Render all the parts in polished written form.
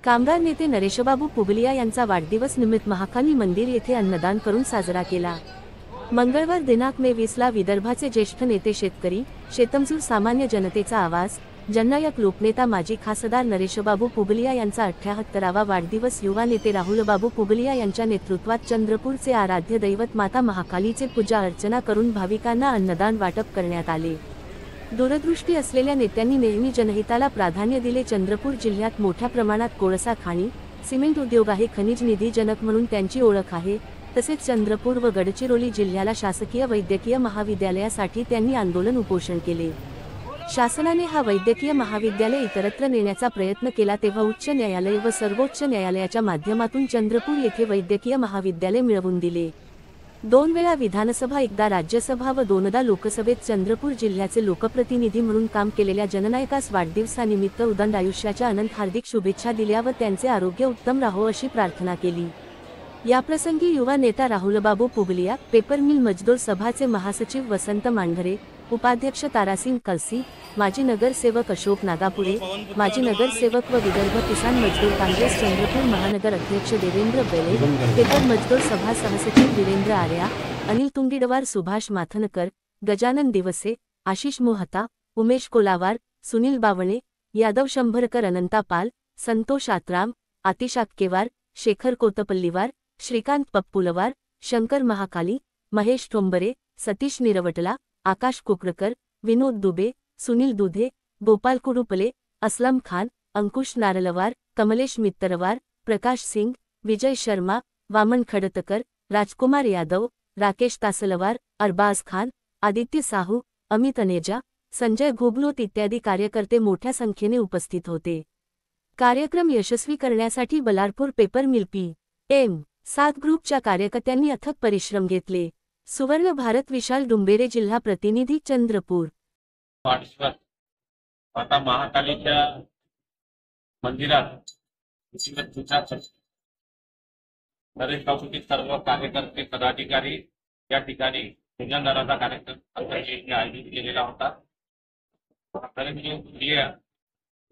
कामगार नेते नरेशबाबू पुगलिया यांचा वाढदिवस निमित्त महाकाली मंदिर येथे अन्नदान करून साजरा केला। मंगळवार दिनांक मे 20 ला विदर्भाचे ज्येष्ठ नेते, शेतकरी, शेतमजूर, सामान्य जनतेचा आवाज, जननायक, लोकनेता, माजी खासदार नरेशबाबू पुगलिया यांचा 78वा वाढदिवस युवा नेते राहुलबाबू पुगलिया यांच्या नेतृत्वात चंद्रपूरचे आराध्य दैवत माता महाकालीचे पूजा अर्चना करून भाविकांना अन्नदान वाटप करण्यात आले। दूरदृष्टी असलेल्या नेत्यांनी नेहमी जनहिताला प्राधान्य दिले। चंद्रपूर जिल्ह्यात मोठ्या प्रमाणात कोळसा खाणी, सिमेंट उद्योग आहे। खनिज निधी जनक म्हणून त्यांची ओळख आहे। तसेच चंद्रपूर व गडचिरोली जिल्ह्याला शासकीय वैद्यकीय महाविद्यालयासाठी त्यांनी आंदोलन, उपोषण केले। शासनाने हा वैद्यकीय महाविद्यालय इतरत्र नेण्याचा प्रयत्न केला तेव्हा उच्च न्यायालय व सर्वोच्च न्यायालयाच्या माध्यमातून चंद्रपूर येथे वैद्यकीय महाविद्यालय मिळवून दिले। 2 वेळा विधानसभा, एकदा राज्यसभा व 2दा लोकसभेत चंद्रपूर जिल्ह्याचे लोकप्रतिनिधी म्हणून काम केलेल्या जननायकास वाढदिवसानिमित्त उदंड आयुष्याच्या अनंत हार्दिक शुभेच्छा दिल्या व त्यांचे आरोग्य उत्तम राहो अशी प्रार्थना केली। याप्रसंगी युवा नेता राहुलबाबू पुगलिया, पेपर मिल मजदूर सभाचे महासचिव वसंत मांढरे, उपाध्यक्ष तारासिंग कलसी, माजी नगरसेवक अशोक नागापुरे, माजी नगरसेवक व विदर्भ किसान मजदूर काँग्रेस चंद्रपूर महानगर अध्यक्ष देवेंद्र बेले, पेपर मजदूर सभा सहसचिव वीरेंद्र आर्या, अनिल तुंगीडवार, सुभाष माथनकर, गजानन दिवसे, आशिष मोहता, उमेश कोलावार, सुनील बावणे, यादव शंभरकर, अनंता पाल, संतोष आत्राम, आतिश आक्केवार, शेखर कोतपल्लीवार, श्रीकांत पप्पुलवार, शंकर महाकाली, महेश ठोंबरे, सतीश निरवटला, आकाश कुकरकर, विनोद दुबे, सुनील दुधे, गोपाल कुरुपले, असलम खान, अंकुश नारलवार, कमलेश मित्तरवार, प्रकाश सिंग, विजय शर्मा, वामन खडतकर, राजकुमार यादव, राकेश तासलवार, अरबाज खान, आदित्य साहू, अमित अनेजा, संजय घोबलोत इत्यादी कार्यकर्ते मोठ्या संख्येने उपस्थित होते। कार्यक्रम यशस्वी करण्यासाठी बलारपूर पेपर मिल PM 7 ग्रुपच्या कार्यकर्त्यांनी अथक परिश्रम घेतले। सुवर्ण भारत, विशाल डुंबेरे, जिल्हा प्रतिनिधी, चंद्रपूर। माता महाकालीच्या मंदिरात नरेश बाबूचे सर्व कार्यकर्ते, पदाधिकारी या ठिकाणी पूजनदानाचा कार्यक्रम आयोजित केलेला होता।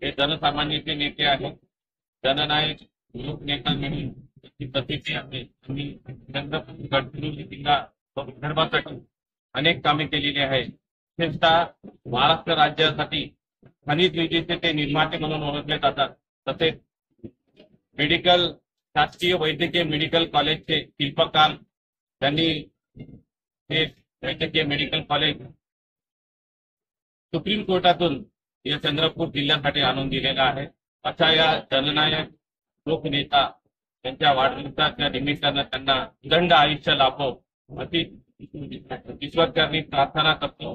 हे जनसामान्याचे नेते आहेत, जननायक, लोकनेता म्हणून प्रसिद्धी आहे। चंद्रपूर, गडचिरोली जिल्हा व विदर्भासाठी अनेक कामे केलेली आहे। विशेषतः महाराष्ट्र राज्यासाठी खनिज निधीचे ते निर्माते म्हणून ओळखले जातात। तसेच मेडिकल, शासकीय वैद्यकीय मेडिकल कॉलेजचे शिल्पकार, त्यांनी हे वैद्यकीय मेडिकल कॉलेज सुप्रीम कोर्टातून या चंद्रपूर जिल्ह्यासाठी आणून दिलेला आहे। अशा या जननायक लोकनेता त्यांच्या वाढदिवसाच्या निमित्तानं त्यांना उदंड आयुष्य लाभो अशी ईश्वरचरणी प्रार्थना करतो।